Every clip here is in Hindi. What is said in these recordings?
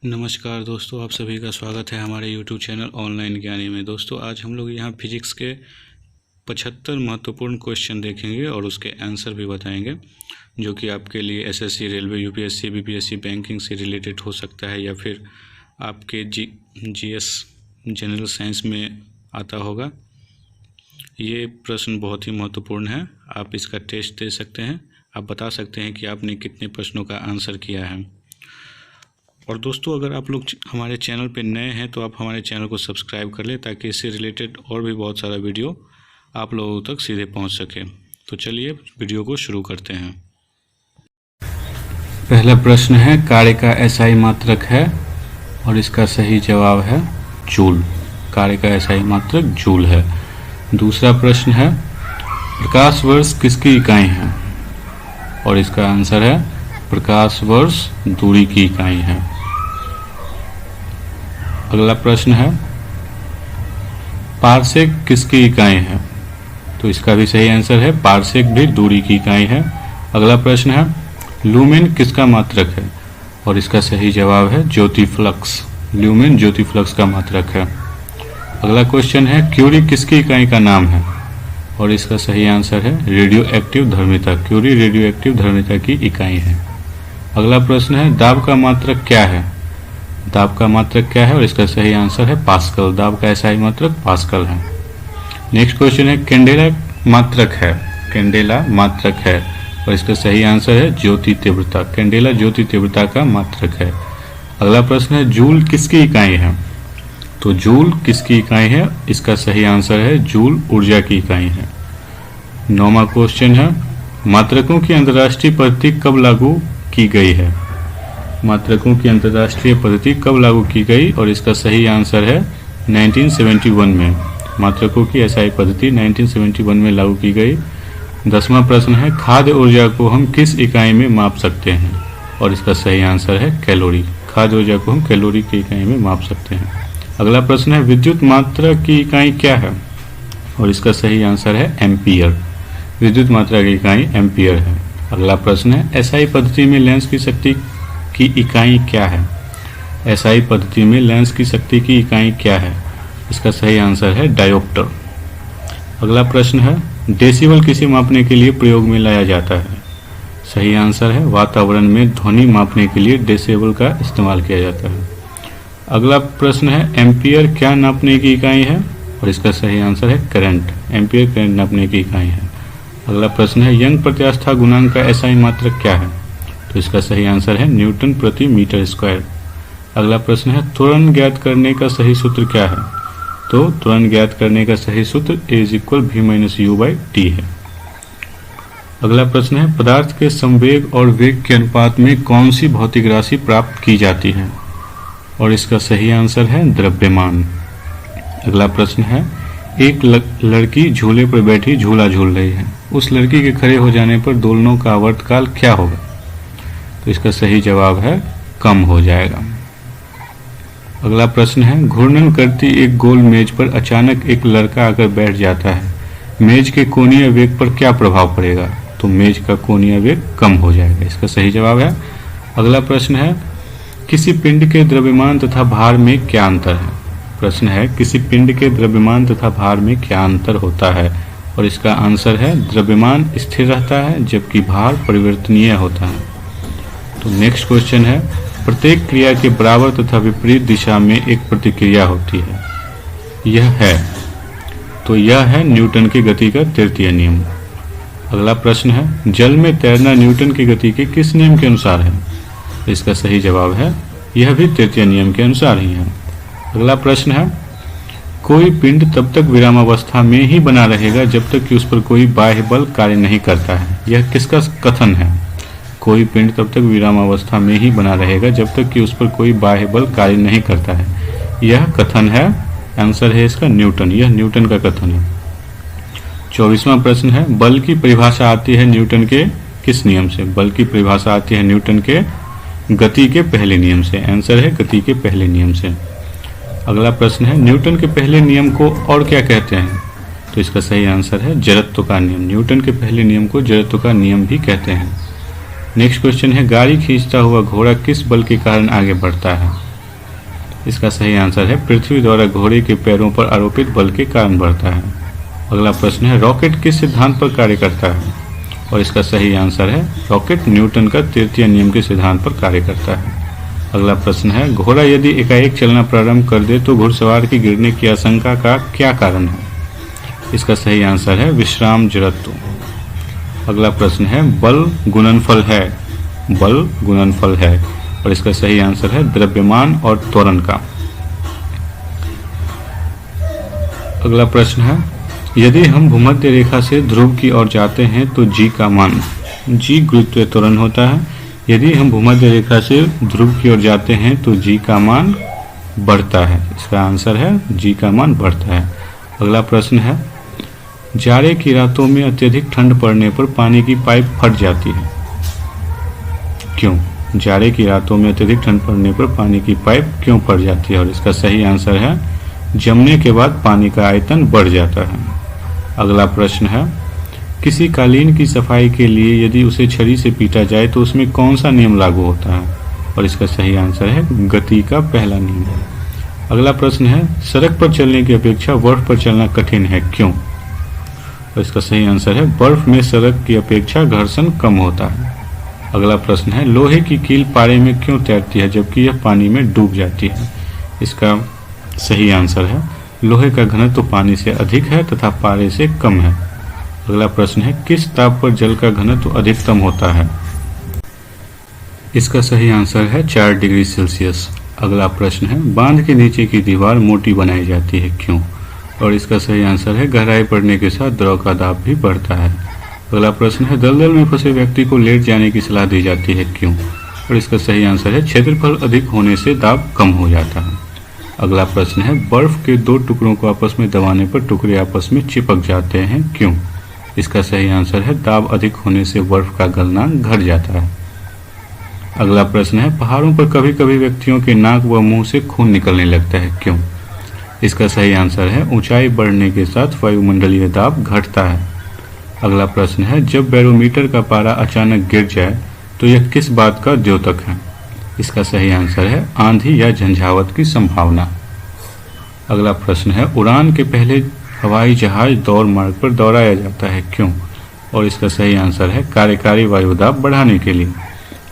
नमस्कार दोस्तों, आप सभी का स्वागत है हमारे YouTube चैनल ऑनलाइन ज्ञानी में। दोस्तों आज हम लोग यहाँ फिजिक्स के 75 महत्वपूर्ण क्वेश्चन देखेंगे और उसके आंसर भी बताएंगे, जो कि आपके लिए SSC, railway, UPSC, BPSC, banking से रिलेटेड हो सकता है या फिर आपके जीएस जनरल साइंस में आता होगा। ये प्रश्न बहुत ही महत्वपूर्ण है। आप इसका टेस्ट दे सकते हैं। आप बता सकते हैं कि आपने कितने प्रश्नों का आंसर किया है। और दोस्तों अगर आप लोग हमारे चैनल पर नए हैं तो आप हमारे चैनल को सब्सक्राइब कर लें, ताकि इससे रिलेटेड और भी बहुत सारा वीडियो आप लोगों तक सीधे पहुंच सके। तो चलिए वीडियो को शुरू करते हैं। पहला प्रश्न है, कार्य का एसआई मात्रक है और इसका सही जवाब है जूल। कार्य का एसआई मात्रक जूल है। दूसरा प्रश्न है, प्रकाश वर्ष किसकी इकाई है और इसका आंसर है प्रकाश वर्ष दूरी की इकाई है। अगला प्रश्न है, पारसेक किसकी इकाई है, तो इसका भी सही आंसर है पारसेक भी दूरी की इकाई है। अगला प्रश्न है, लूमेन किसका मात्रक है और इसका सही जवाब है ज्योति फ्लक्स। लूमेन ज्योति फ्लक्स का मात्रक है। अगला क्वेश्चन है, क्यूरी किसकी इकाई का नाम है और इसका सही आंसर है रेडियो एक्टिव धर्मिता। क्यूरी रेडियो एक्टिव धर्मिता की इकाई है। अगला प्रश्न है, दाब का मात्रक क्या है। दाब का मात्रक क्या है और इसका सही आंसर है पास्कल। दाब का एसआई मात्रक पास्कल है। नेक्स्ट क्वेश्चन है, कैंडेला मात्रक है। कैंडेला मात्रक है और इसका सही आंसर है ज्योति तीव्रता। कैंडेला ज्योति तीव्रता का मात्रक है। अगला प्रश्न है, जूल किसकी इकाई है, तो जूल किसकी इकाई है, इसका सही आंसर है जूल ऊर्जा की इकाई है। 9वां क्वेश्चन है, मात्रकों की अंतर्राष्ट्रीय पद्धति कब लागू की गई है। मात्रकों की अंतर्राष्ट्रीय पद्धति कब लागू की गई और इसका सही आंसर है 1971 में। मात्रकों की एसआई पद्धति 1971 में लागू की गई। 10वां प्रश्न है, खाद्य ऊर्जा को हम किस इकाई में माप सकते हैं और इसका सही आंसर है कैलोरी। खाद्य ऊर्जा को हम कैलोरी की इकाई में माप सकते हैं। अगला प्रश्न है, विद्युत मात्रा की इकाई क्या है और इसका सही आंसर है एम्पियर। विद्युत मात्रा की इकाई एम्पियर है। अगला प्रश्न है, एसआई पद्धति में लेंस की शक्ति की इकाई क्या है। एसआई पद्धति में लेंस की शक्ति की इकाई क्या है, इसका सही आंसर है डायोप्टर। अगला प्रश्न है, डेसिबल किसे मापने के लिए प्रयोग में लाया जाता है। सही आंसर है वातावरण में ध्वनि मापने के लिए डेसिबल का इस्तेमाल किया जाता है। अगला प्रश्न है, एम्पियर क्या नापने की इकाई है और इसका सही आंसर है करंट। एम्पियर करंट नापने की इकाई है। अगला प्रश्न है, यंग प्रत्यास्था गुणांक का एसआई मात्रक क्या है, तो इसका सही आंसर है न्यूटन प्रति मीटर स्क्वायर। अगला प्रश्न है, त्वरण ज्ञात करने का सही सूत्र क्या है, तो त्वरण ज्ञात करने का सही सूत्र A=v-u/t है। अगला प्रश्न है, पदार्थ के संवेग और वेग के अनुपात में कौन सी भौतिक राशि प्राप्त की जाती है और इसका सही आंसर है द्रव्यमान। अगला प्रश्न है, एक लड़की झूले पर बैठी झूला झूल रही है। उस लड़की के खड़े हो जाने पर दोलनों का आवर्तकाल क्या होगा, तो इसका सही जवाब है कम हो जाएगा। अगला प्रश्न है, घूर्णन करती एक गोल मेज पर अचानक एक लड़का आकर बैठ जाता है। मेज के कोणीय वेग पर क्या प्रभाव पड़ेगा, तो मेज का कोणीय वेग कम हो जाएगा। इसका सही जवाब है। अगला प्रश्न है, किसी पिंड के द्रव्यमान तथा भार में क्या अंतर है। प्रश्न है, किसी पिंड के द्रव्यमान तथा भार में क्या अंतर होता है और इसका आंसर है द्रव्यमान स्थिर रहता है जबकि भार परिवर्तनीय होता है। तो नेक्स्ट क्वेश्चन है, प्रत्येक क्रिया के बराबर तथा विपरीत दिशा में एक प्रतिक्रिया होती है। यह है न्यूटन की गति का तृतीय नियम। अगला प्रश्न है, जल में तैरना न्यूटन की गति के किस नियम के अनुसार है। इसका सही जवाब है यह भी तृतीय नियम के अनुसार ही है। अगला प्रश्न है, कोई पिंड तब तक विरामावस्था में ही बना रहेगा जब तक कि उस पर कोई बाह्य बल कार्य नहीं करता है। यह किसका कथन है। कोई पिंड तब तक विरामावस्था में ही बना रहेगा जब तक कि उस पर कोई बाह्य बल कार्य नहीं करता है। यह कथन है, आंसर है इसका न्यूटन। यह न्यूटन का कथन है। 24वां प्रश्न है, बल की परिभाषा आती है न्यूटन के किस नियम से। बल की परिभाषा आती है न्यूटन के गति के पहले नियम से। आंसर है गति के पहले नियम से। अगला प्रश्न है, न्यूटन के पहले नियम को और क्या कहते हैं, तो इसका सही आंसर है जड़त्व का नियम। न्यूटन के पहले नियम को जड़त्व का नियम भी कहते हैं। नेक्स्ट क्वेश्चन है, गाड़ी खींचता हुआ घोड़ा किस बल के कारण आगे बढ़ता है। इसका सही आंसर है पृथ्वी द्वारा घोड़े के पैरों पर आरोपित बल के कारण बढ़ता है। अगला प्रश्न है रॉकेट किस सिद्धांत पर कार्य करता है, और इसका सही आंसर है रॉकेट न्यूटन का तृतीय नियम के सिद्धांत पर कार्य करता है। अगला प्रश्न है घोड़ा यदि एकाएक चलना प्रारंभ कर दे तो घुड़सवार की गिरने की आशंका का क्या कारण है, इसका सही आंसर है विश्राम जड़त्व। अगला प्रश्न है बल गुणनफल है, बल गुणनफल है, और इसका सही आंसर है द्रव्यमान और त्वरण का। अगला प्रश्न है यदि हम भूमध्य रेखा से ध्रुव की ओर जाते हैं तो जी का मान, जी गुरुत्वीय त्वरण होता है। यदि हम भूमध्य रेखा से ध्रुव की ओर जाते हैं तो जी का मान बढ़ता है, इसका आंसर है जी का मान बढ़ता है। अगला प्रश्न है जाड़े की रातों में अत्यधिक ठंड पड़ने पर पानी की पाइप फट जाती है, क्यों? जाड़े की रातों में अत्यधिक ठंड पड़ने पर पानी की पाइप क्यों फट जाती है, और इसका सही आंसर है जमने के बाद पानी का आयतन बढ़ जाता है। अगला प्रश्न है किसी कालीन की सफाई के लिए यदि उसे छड़ी से पीटा जाए तो उसमें कौन सा नियम लागू होता है, और इसका सही आंसर है गति का पहला नियम। अगला प्रश्न है सड़क पर चलने की अपेक्षा बर्फ पर चलना कठिन है, क्यों? और इसका सही आंसर है बर्फ में सड़क की अपेक्षा घर्षण कम होता है। अगला प्रश्न है लोहे की कील पारे में क्यों तैरती है जबकि यह पानी में डूब जाती है, इसका सही आंसर है लोहे का घनत्व तो पानी से अधिक है तथा पारे से कम है। अगला प्रश्न है किस ताप पर जल का घनत्व तो अधिकतम होता है, इसका सही आंसर है 4 डिग्री सेल्सियस। अगला प्रश्न है बांध के नीचे की दीवार मोटी बनाई जाती है, क्यों? और इसका सही आंसर है गहराई बढ़ने के साथ द्रव का दाब भी बढ़ता है। अगला प्रश्न है दलदल में फंसे व्यक्ति को लेट जाने की सलाह दी जाती है, क्यों? और इसका सही आंसर है क्षेत्रफल अधिक होने से दाब कम हो जाता है। अगला प्रश्न है बर्फ के 2 टुकड़ों को आपस में दबाने पर टुकड़े आपस में चिपक जाते हैं, क्यों? इसका सही आंसर है दाब अधिक होने से बर्फ का गलना घट जाता है। अगला प्रश्न है पहाड़ों पर कभी कभी व्यक्तियों के नाक व मुंह से खून निकलने लगता है, क्यों? इसका सही आंसर है ऊंचाई बढ़ने के साथ वायुमंडलीय दाब घटता है। अगला प्रश्न है जब बैरोमीटर का पारा अचानक गिर जाए तो यह किस बात का द्योतक है, इसका सही आंसर है आंधी या झंझावत की संभावना। अगला प्रश्न है उड़ान के पहले हवाई जहाज दौड़ मार्ग पर दौड़ाया जाता है, क्यों? और इसका सही आंसर है कार्यकारी वायुदाब बढ़ाने के लिए।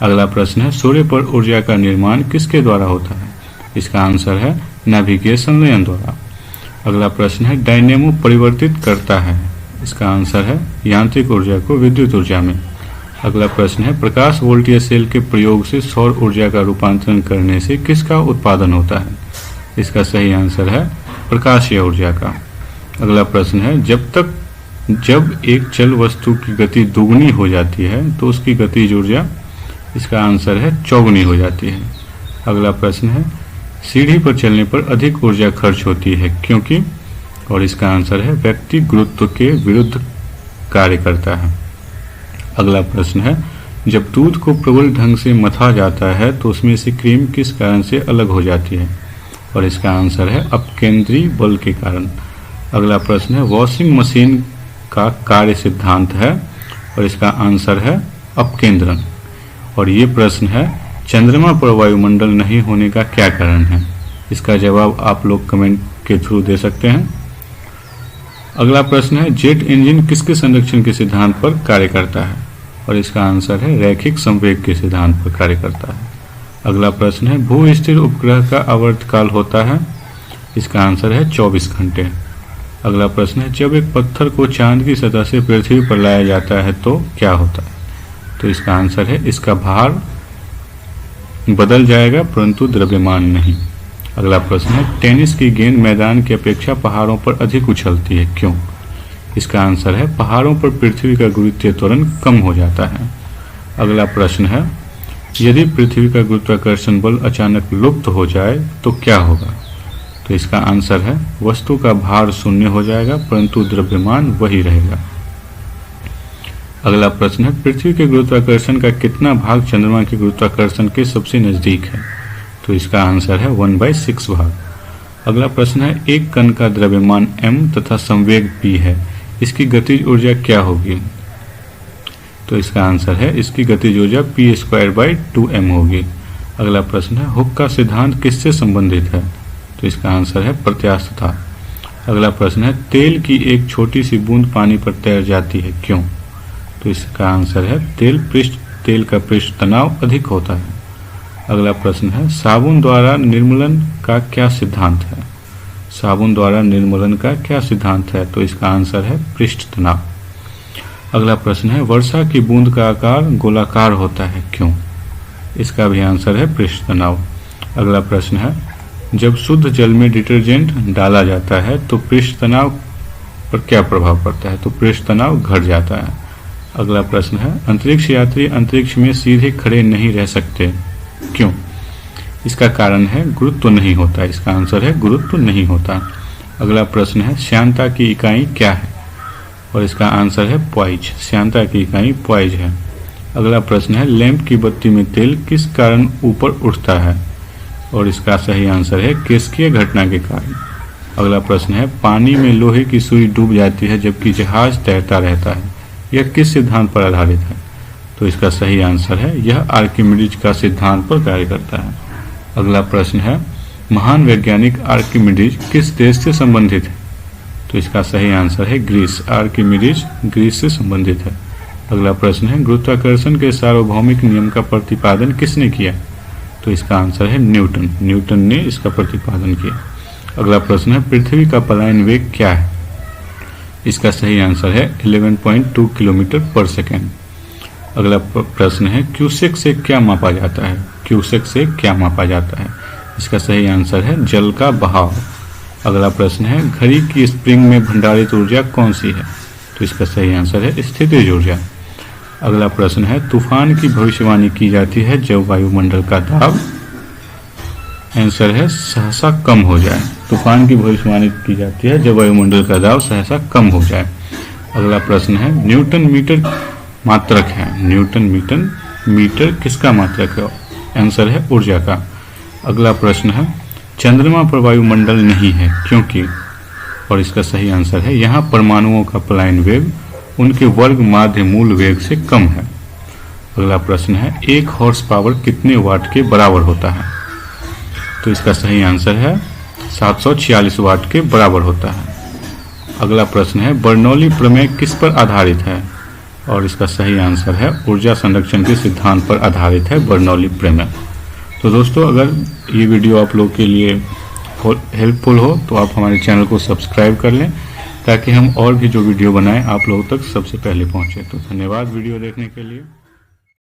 अगला प्रश्न है सूर्य पर ऊर्जा का निर्माण किसके द्वारा होता है, इसका आंसर है नाभिकीय संलयन द्वारा। अगला प्रश्न है डायनेमो परिवर्तित करता है, इसका आंसर है यांत्रिक ऊर्जा को विद्युत ऊर्जा में। अगला प्रश्न है प्रकाश वोल्टीय सेल के प्रयोग से सौर ऊर्जा का रूपांतरण करने से किसका उत्पादन होता है, इसका सही आंसर है प्रकाशीय ऊर्जा का। अगला प्रश्न है जब एक चल वस्तु की गति दुगुनी हो जाती है तो उसकी गतिज ऊर्जा, इसका आंसर है चौगुनी हो जाती है। अगला प्रश्न है सीढ़ी पर चलने पर अधिक ऊर्जा खर्च होती है क्योंकि, और इसका आंसर है व्यक्ति गुरुत्व के विरुद्ध कार्य करता है। अगला प्रश्न है जब दूध को प्रबल ढंग से मथा जाता है तो उसमें से क्रीम किस कारण से अलग हो जाती है, और इसका आंसर है अपकेंद्री बल के कारण। अगला प्रश्न है वॉशिंग मशीन का कार्य सिद्धांत है, और इसका आंसर है अपकेंद्रन। और ये प्रश्न है चंद्रमा पर वायुमंडल नहीं होने का क्या कारण है, इसका जवाब आप लोग कमेंट के थ्रू दे सकते हैं। अगला प्रश्न है जेट इंजन किसके संरक्षण के सिद्धांत पर कार्य करता है, और इसका आंसर है रैखिक संवेग के सिद्धांत पर कार्य करता है। अगला प्रश्न है भू स्थिर उपग्रह का आवर्तकाल होता है, इसका आंसर है 24 घंटे। अगला प्रश्न है जब एक पत्थर को चांद की सतह से पृथ्वी पर लाया जाता है तो क्या होता है, तो इसका आंसर है इसका भार बदल जाएगा परंतु द्रव्यमान नहीं। अगला प्रश्न है टेनिस की गेंद मैदान की अपेक्षा पहाड़ों पर अधिक उछलती है क्यों, इसका आंसर है पहाड़ों पर पृथ्वी का गुरुत्वीय त्वरण कम हो जाता है। अगला प्रश्न है यदि पृथ्वी का गुरुत्वाकर्षण बल अचानक लुप्त हो जाए तो क्या होगा, तो इसका आंसर है वस्तु का भार शून्य हो जाएगा परंतु द्रव्यमान वही रहेगा। अगला प्रश्न है पृथ्वी के गुरुत्वाकर्षण का कितना भाग चंद्रमा के गुरुत्वाकर्षण के सबसे नजदीक है, तो इसका आंसर है 1/6 भाग। अगला प्रश्न है एक कण का द्रव्यमान m तथा संवेग p है, इसकी गतिज ऊर्जा क्या होगी, तो इसका आंसर है इसकी गतिज ऊर्जा p² by 2m होगी। अगला प्रश्न है हुक का सिद्धांत किससे संबंधित है? तो इसका आंसर है प्रत्यास्थता। अगला प्रश्न है तेल की एक छोटी सी बूंद पानी पर तैर जाती है, क्यों? तो इसका आंसर है तेल का पृष्ठ तनाव अधिक होता है। अगला प्रश्न है साबुन द्वारा निर्मलन का क्या सिद्धांत है? साबुन द्वारा निर्मलन का क्या सिद्धांत है? तो इसका आंसर है पृष्ठ तनाव। अगला प्रश्न है वर्षा की बूंद का आकार गोलाकार होता है, क्यों? इसका भी आंसर है पृष्ठ तनाव। अगला प्रश्न है जब शुद्ध जल में डिटर्जेंट डाला जाता है तो पृष्ठ तनाव पर क्या प्रभाव पड़ता है? तो पृष्ठ तनाव घट जाता है। अगला प्रश्न है अंतरिक्ष यात्री अंतरिक्ष में सीधे खड़े नहीं रह सकते, क्यों? इसका कारण है गुरुत्व नहीं होता। इसका आंसर है गुरुत्व नहीं होता। अगला प्रश्न है श्यानता की इकाई क्या है? और इसका आंसर है पॉइज। श्यानता की इकाई पॉइज है। अगला प्रश्न है लैंप की बत्ती में तेल किस कारण ऊपर उठता है? और इसका सही आंसर है केशिकीय घटना के कारण। अगला प्रश्न है पानी में लोहे की सुई डूब जाती है जबकि जहाज तैरता रहता है, यह किस सिद्धांत पर आधारित है? तो इसका सही आंसर है यह आर्किमिडीज का सिद्धांत पर कार्य करता है। अगला प्रश्न है महान वैज्ञानिक आर्किमिडीज किस देश से संबंधित है? तो इसका सही आंसर है ग्रीस। आर्किमिडीज ग्रीस से संबंधित है। अगला प्रश्न है गुरुत्वाकर्षण के सार्वभौमिक नियम का प्रतिपादन किसने किया? तो इसका आंसर है न्यूटन। न्यूटन ने इसका प्रतिपादन किया। अगला प्रश्न है पृथ्वी का पलायन वेग क्या है? इसका सही आंसर है 11.2 किलोमीटर पर सेकेंड। अगला प्रश्न है क्यूसेक से क्या मापा जाता है? क्यूसेक से क्या मापा जाता है? इसका सही आंसर है जल का बहाव। अगला प्रश्न है घड़ी की स्प्रिंग में भंडारित ऊर्जा कौन सी है? तो इसका सही आंसर है स्थितिज ऊर्जा। अगला प्रश्न है तूफान की भविष्यवाणी की जाती है जब वायुमंडल का दाब आंसर है सहसा कम हो जाए। तूफान की भविष्यवाणी की जाती है जब वायुमंडल का दाब सहसा कम हो जाए। अगला प्रश्न है न्यूटन मीटर मात्रक है। न्यूटन मीटर किसका मात्रक है? आंसर है ऊर्जा का। अगला प्रश्न है चंद्रमा पर वायुमंडल नहीं है क्योंकि? और इसका सही आंसर है यहाँ परमाणुओं का पलायन वेग उनके वर्ग माध्य मूल वेग से कम है। अगला प्रश्न है 1 हॉर्स पावर कितने वाट के बराबर होता है? तो इसका सही आंसर है 746 वाट के बराबर होता है। अगला प्रश्न है बर्नौली प्रमेय किस पर आधारित है? और इसका सही आंसर है ऊर्जा संरक्षण के सिद्धांत पर आधारित है बर्नौली प्रमेय। तो दोस्तों अगर ये वीडियो आप लोग के लिए हेल्पफुल हो तो आप हमारे चैनल को सब्सक्राइब कर लें ताकि हम और भी जो वीडियो बनाएं आप लोगों तक सबसे पहले पहुंचे। तो धन्यवाद वीडियो देखने के लिए।